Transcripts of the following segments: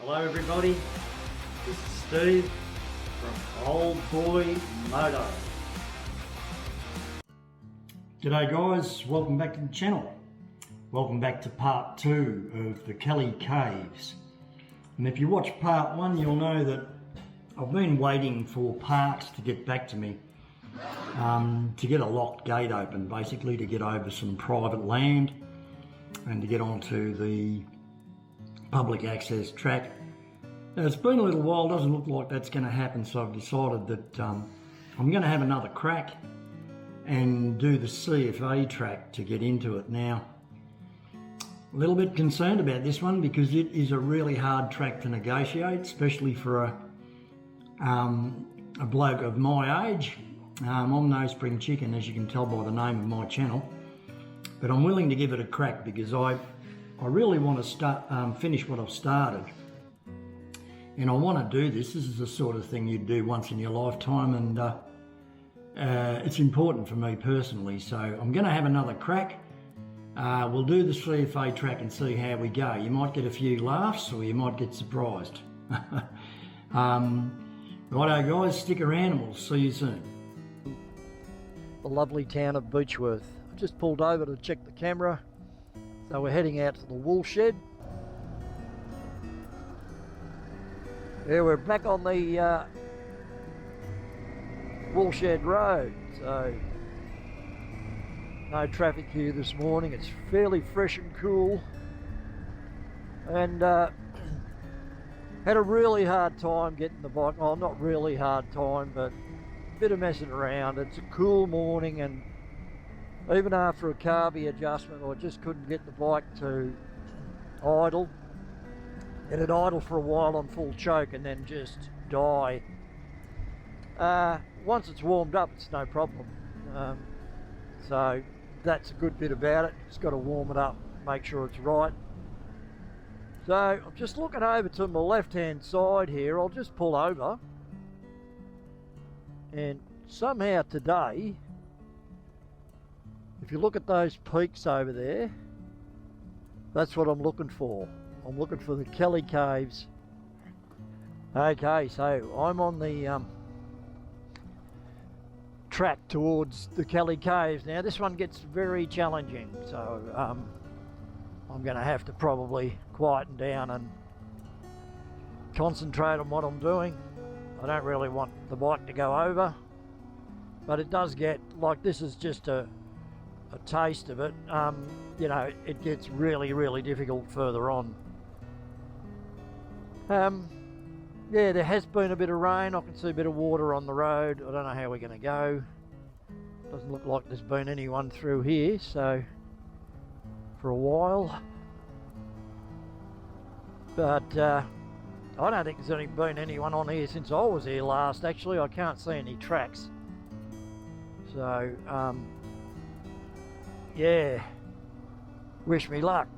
Hello everybody, this is Steve from Old Boy Moto. G'day guys, welcome back to the channel. Welcome back to part 2 of the Kelly Caves. And if you watch part 1 you'll know that I've been waiting for parts to get back to me to get a locked gate open, basically to get over some private land and to get onto the public access track. Now, it's been a little while, doesn't look like that's going to happen, so I've decided that I'm going to have another crack and do the CFA track to get into it. Now, a little bit concerned about this one because it is a really hard track to negotiate, especially for a bloke of my age. I'm no spring chicken, as you can tell by the name of my channel, but I'm willing to give it a crack because I really want to finish what I've started, and I want to do this. This is the sort of thing you'd do once in your lifetime, and it's important for me personally, so I'm going to have another crack. We'll do the CFA track and see how we go. You might get a few laughs or you might get surprised. Righto guys, stick around and we'll see you soon. The lovely town of Beechworth. I've just pulled over to check the camera, so we're heading out to the Woolshed. Yeah, we're back on the Woolshed Road, so no traffic here this morning. It's fairly fresh and cool, and had a really hard time getting the bike. Well, not really hard time, but a bit of messing around. It's a cool morning, and even after a carby adjustment, I just couldn't get the bike to idle. It'd idle for a while on full choke and then just die. Once it's warmed up, it's no problem. So that's a good bit about it. Just got to warm it up, make sure it's right. So I'm just looking over to my left hand side here. I'll just pull over, and somehow today, if you look at those peaks over there, that's what I'm looking for. I'm looking for the Kelly Caves. Okay, so I'm on the track towards the Kelly Caves. Now this one gets very challenging, so I'm going to have to probably quieten down and concentrate on what I'm doing. I don't really want the bike to go over, but it does get, like, this is just a taste of it. You know, it gets really difficult further on. Yeah, there has been a bit of rain. I can see a bit of water on the road. I don't know how we're going to go. Doesn't look like there's been anyone through here, so for a while. But I don't think there's been anyone on here since I was here last. Actually, I can't see any tracks. So yeah, wish me luck.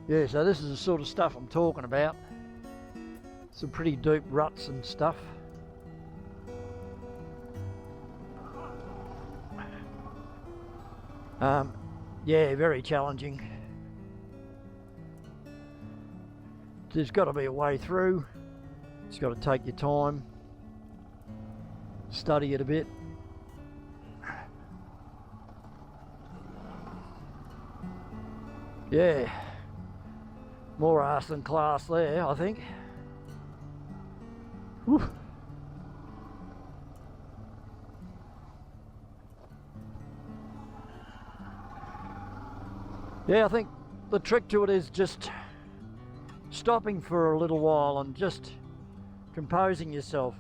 Yeah, so this is the sort of stuff I'm talking about. Some pretty deep ruts and stuff. Yeah, very challenging. There's got to be a way through. Just got to take your time, study it a bit. Yeah, more arse than class there, I think. Whew. Yeah, I think the trick to it is just stopping for a little while and just composing yourself.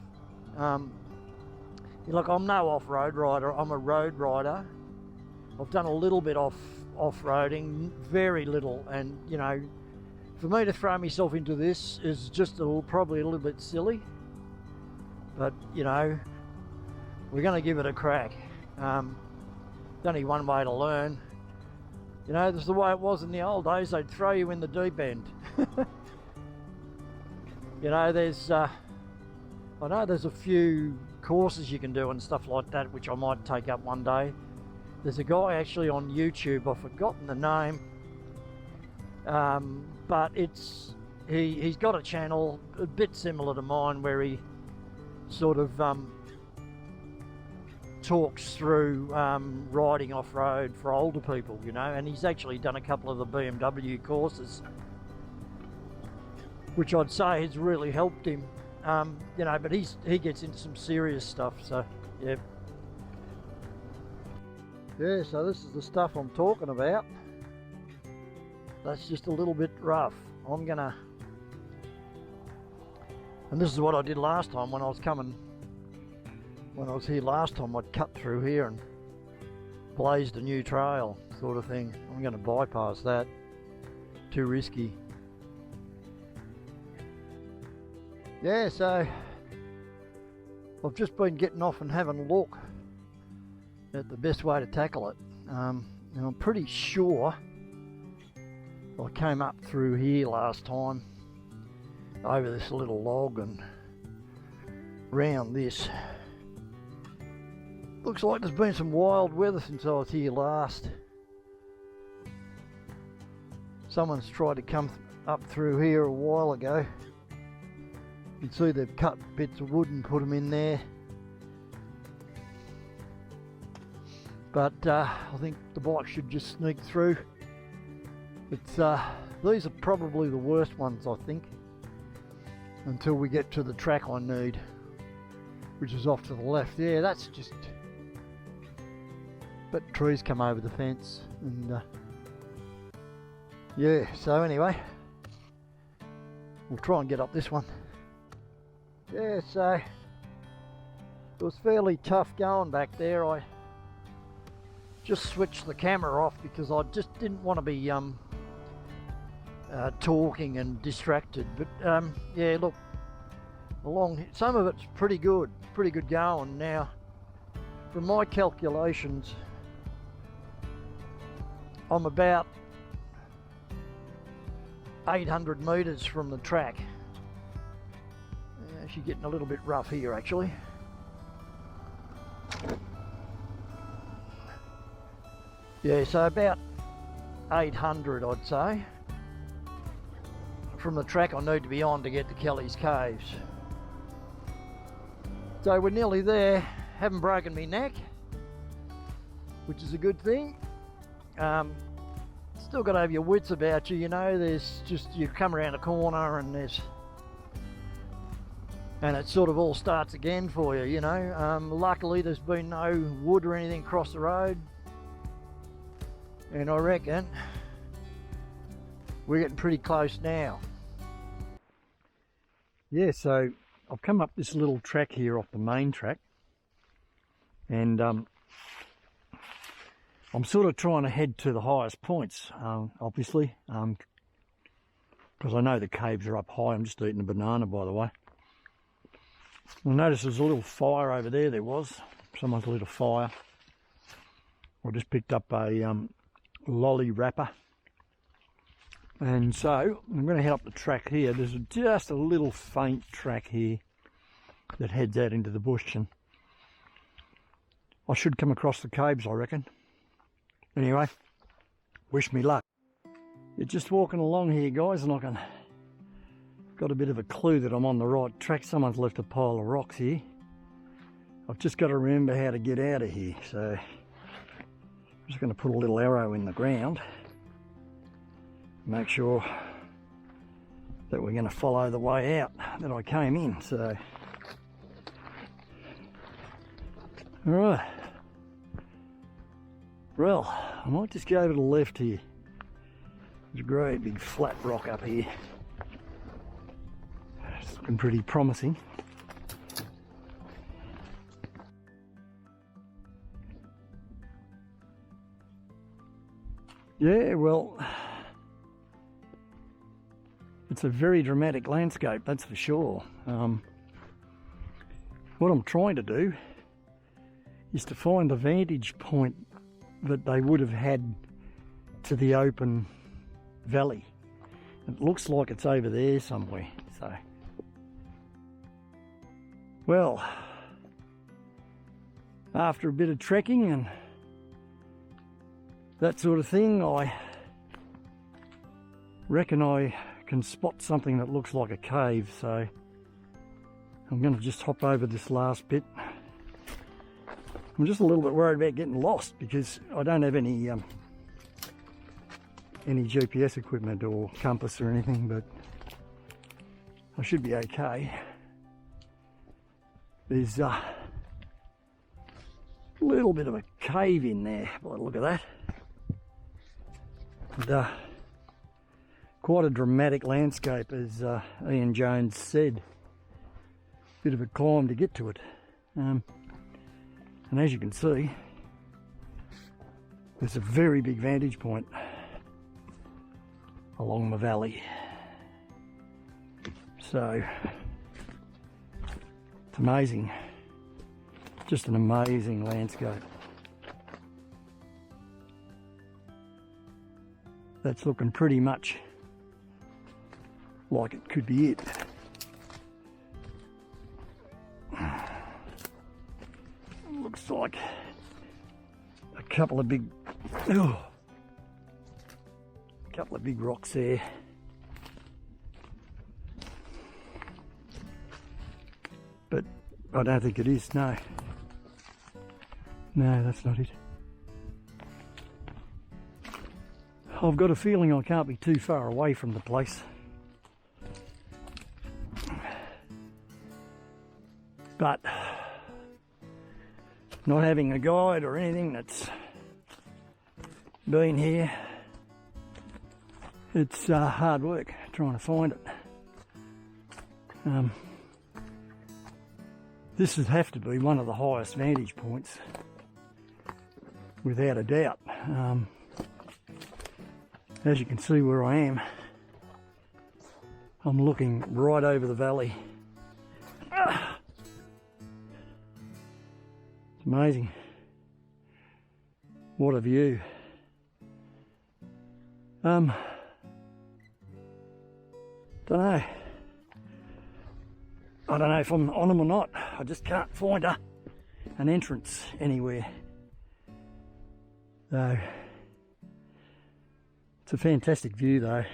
Look, I'm no off-road rider, I'm a road rider. I've done a little bit off-roading, very little, and you know, for me to throw myself into this is just probably a little bit silly, but you know, we're going to give it a crack. There's only one way to learn. You know, this is the way it was in the old days. They'd throw you in the deep end. You know, there's I know there's a few courses you can do and stuff like that, which I might take up one day. There's a guy actually on YouTube, I've forgotten the name, but he's got a channel a bit similar to mine where he sort of talks through riding off-road for older people, you know, and he's actually done a couple of the BMW courses, which I'd say has really helped him, you know, but he gets into some serious stuff, so yeah. Yeah, so this is the stuff I'm talking about. That's just a little bit rough. I'm gonna, and this is what I did last time when I was here last time. I'd cut through here and blazed a new trail sort of thing. I'm gonna bypass that. Too risky. Yeah, so I've just been getting off and having a look at the best way to tackle it, and I'm pretty sure I came up through here last time over this little log and round this. Looks like there's been some wild weather since I was here last. Someone's tried to come up through here a while ago. You can see they've cut bits of wood and put them in there. But I think the bike should just sneak through. These are probably the worst ones, I think, until we get to the track I need, which is off to the left. Yeah, that's just... but trees come over the fence, and yeah, so anyway, we'll try and get up this one. Yeah, so it was fairly tough going back there. I just switched the camera off because I just didn't want to be talking and distracted, but yeah, look, along some of it's pretty good going. Now, from my calculations, I'm about 800 metres from the track. Actually getting a little bit rough here, actually. Yeah, so about 800, I'd say, from the track I need to be on to get to Kelly's Caves. So we're nearly there. Haven't broken my neck, which is a good thing. Still got to have your wits about you, you know. There's just, you come around a corner and it sort of all starts again for you, you know. Luckily there's been no wood or anything across the road, and I reckon we're getting pretty close now. Yeah, so I've come up this little track here off the main track, and I'm sort of trying to head to the highest points, obviously, because I know the caves are up high. I'm just eating a banana, by the way. I noticed there's a little fire over there. There was. Someone's lit a fire. I just picked up a lolly wrapper. And so I'm going to head up the track here. There's just a little faint track here that heads out into the bush, and I should come across the caves, I reckon. Anyway, wish me luck. You're just walking along here, guys, and I can got a bit of a clue that I'm on the right track. Someone's left a pile of rocks here. I've just got to remember how to get out of here, so I'm just going to put a little arrow in the ground, make sure that we're going to follow the way out that I came in. So all right, well, I might just go to the left here. There's a great big flat rock up here. It's looking pretty promising. Yeah, well, it's a very dramatic landscape, that's for sure. What I'm trying to do is to find the vantage point that they would have had to the open valley. It looks like it's over there somewhere, so. Well, after a bit of trekking and that sort of thing, I reckon I can spot something that looks like a cave, so I'm going to just hop over this last bit. I'm just a little bit worried about getting lost because I don't have any GPS equipment or compass or anything, but I should be okay. There's a little bit of a cave in there by the look of that. And, quite a dramatic landscape, as Ian Jones said. Bit of a climb to get to it. And as you can see, there's a very big vantage point along the valley. So, it's amazing. Just an amazing landscape. That's looking pretty much like it could be it. Looks like a couple of big rocks there. But I don't think it is, no. No, that's not it. I've got a feeling I can't be too far away from the place. But not having a guide or anything that's been here, it's hard work trying to find it. This would have to be one of the highest vantage points, without a doubt. As you can see where I am, I'm looking right over the valley. It's amazing. What a view. Don't know. I don't know if I'm on them or not. I just can't find an entrance anywhere. So, it's a fantastic view though.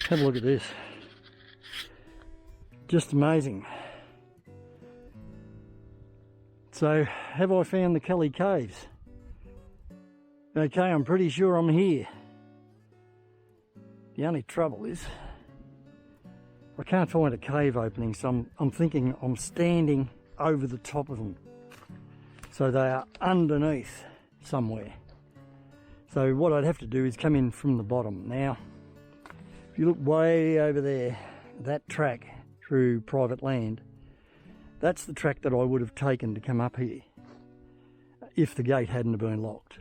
Have a look at this. Just amazing. So, have I found the Kelly Caves? Okay, I'm pretty sure I'm here. The only trouble is, I can't find a cave opening, so I'm thinking I'm standing over the top of them. So they are underneath somewhere. So what I'd have to do is come in from the bottom. Now, if you look way over there, that track through private land, that's the track that I would have taken to come up here if the gate hadn't been locked.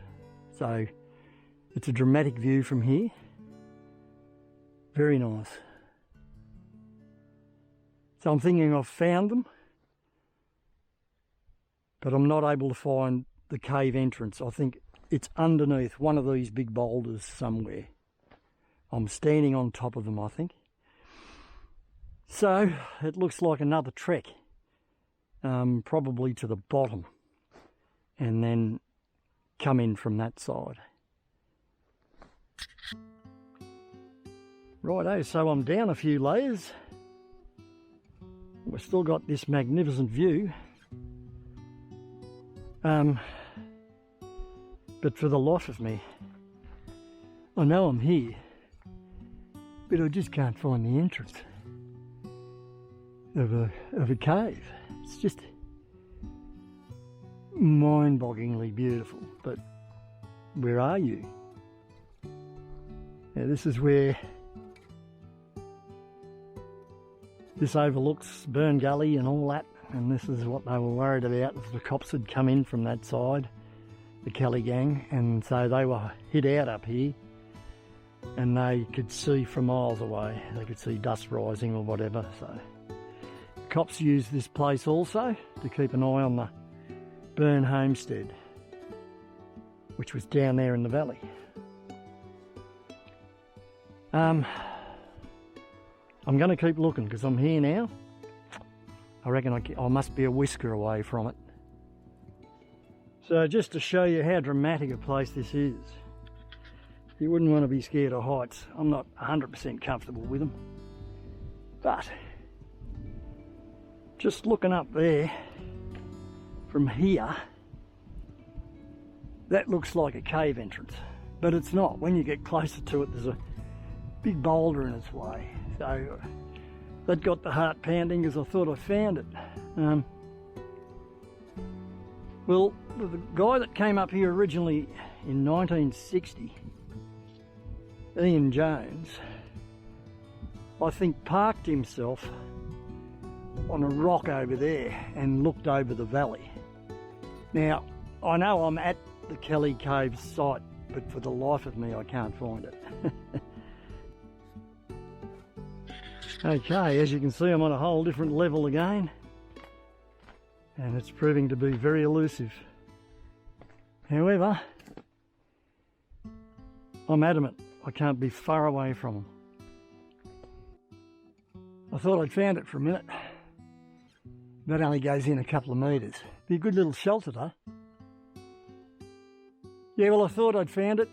So it's a dramatic view from here. Very nice. So I'm thinking I've found them, but I'm not able to find the cave entrance. I think it's underneath one of these big boulders somewhere. I'm standing on top of them, I think. So it looks like another trek, probably to the bottom, and then come in from that side. Righto, so I'm down a few layers. We've still got this magnificent view. But for the life of me, I know I'm here, but I just can't find the entrance of a cave. It's just mind-bogglingly beautiful, but where are you? Yeah, this is where this overlooks Burn Gully and all that, and this is what they were worried about if the cops had come in from that side, the Kelly gang, and so they were hid out up here, and they could see from miles away. They could see dust rising or whatever. So cops used this place also to keep an eye on the Burn homestead, which was down there in the valley. I'm going to keep looking because I'm here now. I reckon I must be a whisker away from it. So just to show you how dramatic a place this is, You wouldn't want to be scared of heights. I'm not 100% comfortable with them. But just looking up there from here, that looks like a cave entrance, but it's not. When you get closer to it, there's a big boulder in its way. So that got the heart pounding because I thought I found it. Well, the guy that came up here originally in 1960, Ian Jones, I think parked himself on a rock over there and looked over the valley. Now, I know I'm at the Kelly Caves site, but for the life of me I can't find it. Okay, as you can see, I'm on a whole different level again, and it's proving to be very elusive. However, I'm adamant I can't be far away from them. I thought I'd found it for a minute. That only goes in a couple of metres. Be a good little shelter though. Yeah, well, I thought I'd found it,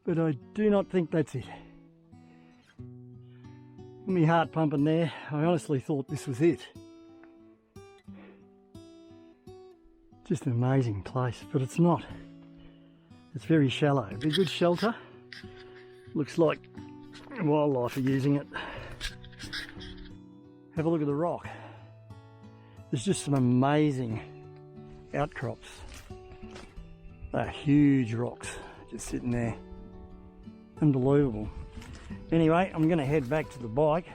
but I do not think that's it. My heart pumping there. I honestly thought this was it. Just an amazing place, but it's not. It's very shallow. Be a good shelter. Looks like wildlife are using it. Have a look at the rock. There's just some amazing outcrops. They're huge rocks just sitting there. Unbelievable. Anyway, I'm going to head back to the bike.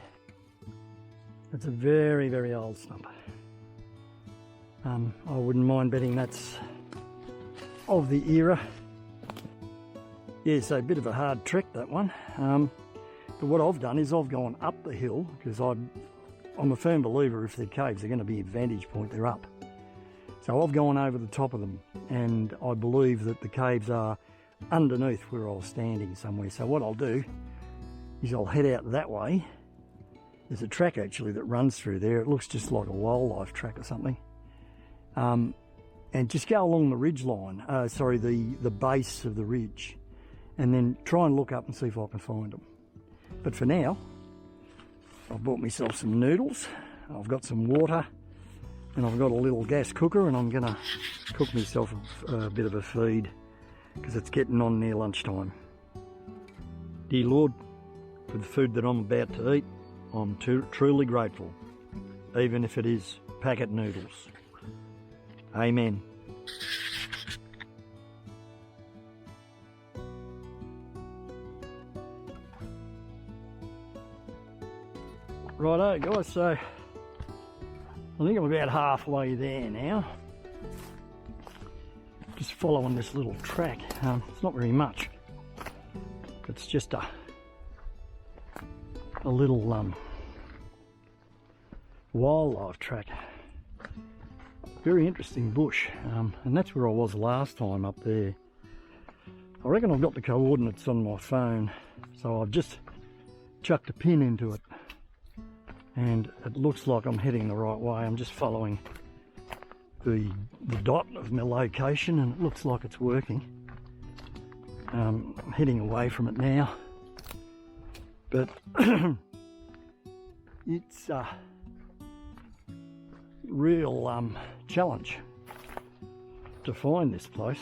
It's a very, very old stump. I wouldn't mind betting that's of the era. Yeah, so a bit of a hard trek, that one. But what I've done is I've gone up the hill, because I'm a firm believer if they're caves, they're going to be a vantage point, they're up. So I've gone over the top of them, and I believe that the caves are underneath where I was standing somewhere. So what I'll do is I'll head out that way. There's a track actually that runs through there. It looks just like a wildlife track or something. And just go along the ridge line, the base of the ridge, and then try and look up and see if I can find them. But for now, I've bought myself some noodles, I've got some water, and I've got a little gas cooker, and I'm gonna cook myself a bit of a feed because it's getting on near lunchtime. Dear Lord, for the food that I'm about to eat, I'm truly grateful, even if it is packet noodles. Amen. Righto guys, so I think I'm about halfway there now. Just following this little track. It's not very much. It's just a little wildlife track. Very interesting bush, and that's where I was last time up there. I reckon I've got the coordinates on my phone, so I've just chucked a pin into it, and it looks like I'm heading the right way. I'm just following the dot of my location, and it looks like it's working. I'm heading away from it now, but it's a real challenge to find this place.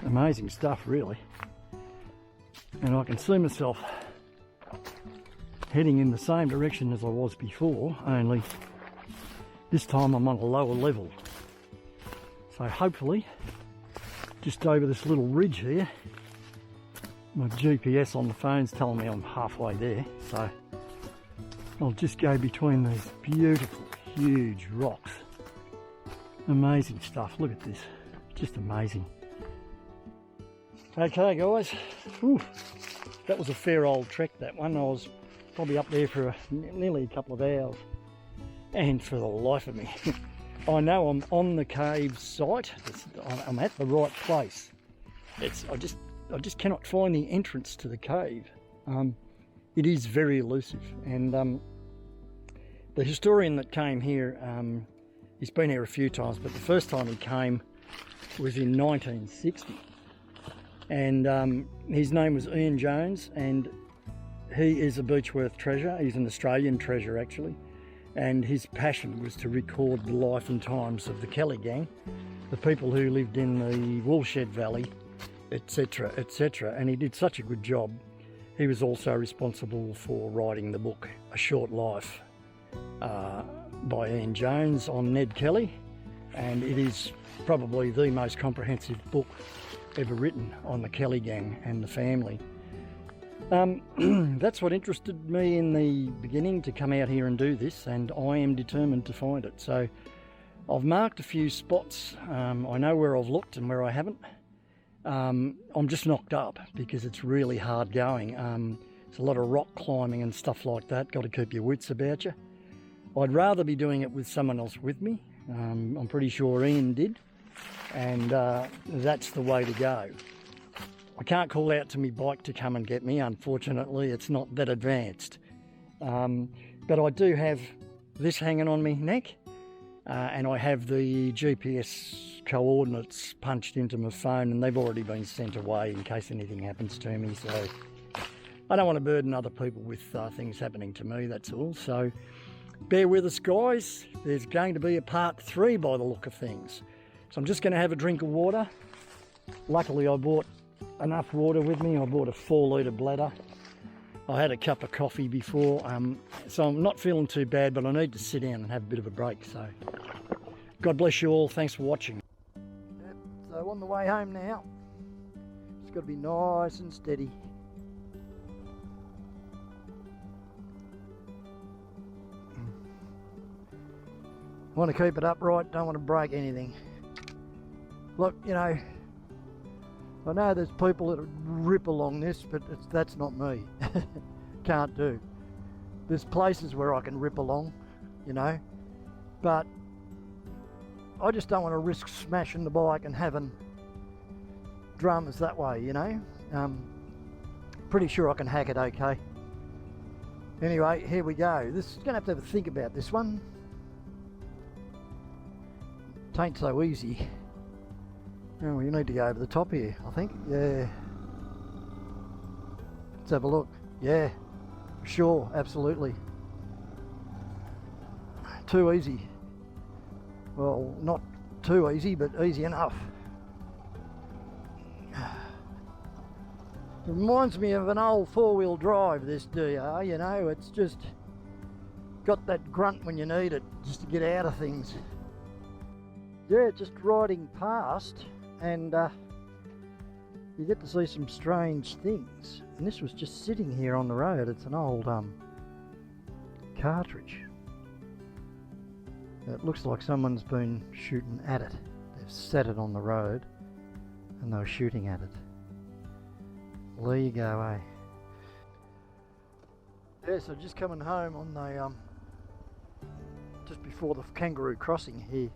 Amazing stuff, really. And I can see myself heading in the same direction as I was before, only this time I'm on a lower level. So hopefully, just over this little ridge here, my GPS on the phone's telling me I'm halfway there, so I'll just go between these beautiful, huge rocks. Amazing stuff, look at this, just amazing. Okay guys, whew, that was a fair old trek, that one. I was probably up there for nearly a couple of hours, and for the life of me, I know I'm on the cave site. I'm at the right place. I just cannot find the entrance to the cave. It is very elusive, and the historian that came here, he's been here a few times, but the first time he came, was in 1960. And his name was Ian Jones, and he is a Beechworth treasure. He's an Australian treasure, actually. And his passion was to record the life and times of the Kelly gang, the people who lived in the Woolshed Valley, etc., etc. And he did such a good job. He was also responsible for writing the book A Short Life by Ian Jones on Ned Kelly, and it is probably the most comprehensive book ever written on the Kelly gang and the family. That's what interested me in the beginning to come out here and do this, and I am determined to find it. So I've marked a few spots. I know where I've looked and where I haven't. I'm just knocked up because it's really hard going. It's a lot of rock climbing and stuff like that. Got to keep your wits about you. I'd rather be doing it with someone else with me. I'm pretty sure Ian did, and that's the way to go. I can't call out to my bike to come and get me, unfortunately. It's not that advanced. But I do have this hanging on my neck, and I have the GPS coordinates punched into my phone, and they've already been sent away in case anything happens to me. So I don't want to burden other people with things happening to me, that's all. So bear with us, guys. There's going to be a part 3 by the look of things. So I'm just going to have a drink of water. Luckily I bought enough water with me. I bought a 4-litre bladder. I had a cup of coffee before, so I'm not feeling too bad, but I need to sit down and have a bit of a break. So God bless you all. Thanks for watching. Yep, so on the way home now. It's got to be nice and steady. Want to keep it upright, don't want to break anything. Look, you know, I know there's people that rip along this, but that's not me. Can't do. There's places where I can rip along, you know, but I just don't want to risk smashing the bike and having dramas that way, you know. Pretty sure I can hack it okay. Anyway, here we go. This is going to have a think about this one. Tain't so easy. Oh, you need to go over the top here, I think. Yeah. Let's have a look. Yeah, sure, absolutely. Too easy. Well, not too easy, but easy enough. It reminds me of an old 4-wheel drive, this DR, you know. It's just got that grunt when you need it, just to get out of things. Yeah, just riding past, and you get to see some strange things. And this was just sitting here on the road. It's an old cartridge. It looks like someone's been shooting at it. They've set it on the road and they were shooting at it. Well, there you go, eh? Yeah, so just coming home on the just before the kangaroo crossing here,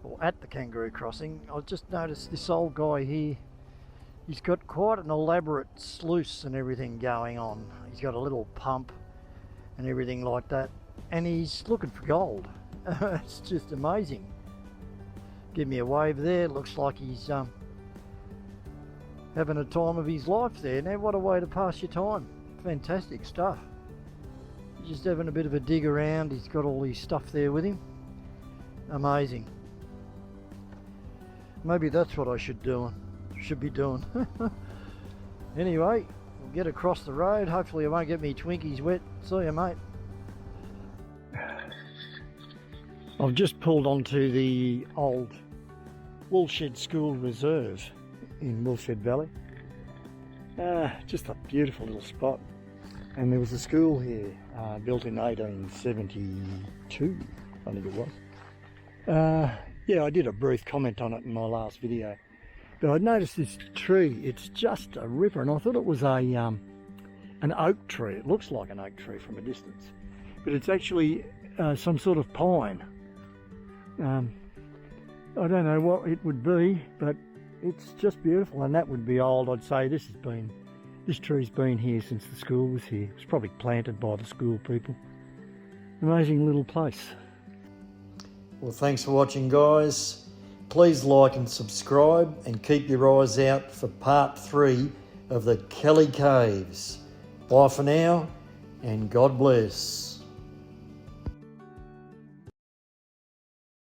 or at the kangaroo crossing, I just noticed this old guy here. He's got quite an elaborate sluice and everything going on. He's got a little pump and everything like that, and he's looking for gold. It's just amazing. Give me a wave there. Looks like he's having a time of his life there. Now, what a way to pass your time. Fantastic stuff. Just having a bit of a dig around. He's got all his stuff there with him. Amazing. Maybe that's what I should be doing. Anyway, we'll get across the road. Hopefully I won't get me Twinkies wet. See you, mate. I've just pulled onto the old Woolshed School Reserve in Woolshed Valley. Just a beautiful little spot. And there was a school here, built in 1872, I think it was. Yeah, I did a brief comment on it in my last video. But I noticed this tree. It's just a ripper, and I thought it was an oak tree. It looks like an oak tree from a distance, but it's actually some sort of pine. I don't know what it would be, but it's just beautiful, and that would be old. I'd say this tree's been here since the school was here. It was probably planted by the school people. Amazing little place. Well, thanks for watching, guys. please like and subscribe, and keep your eyes out for part 3 of the Kelly Caves. Bye for now, and God bless.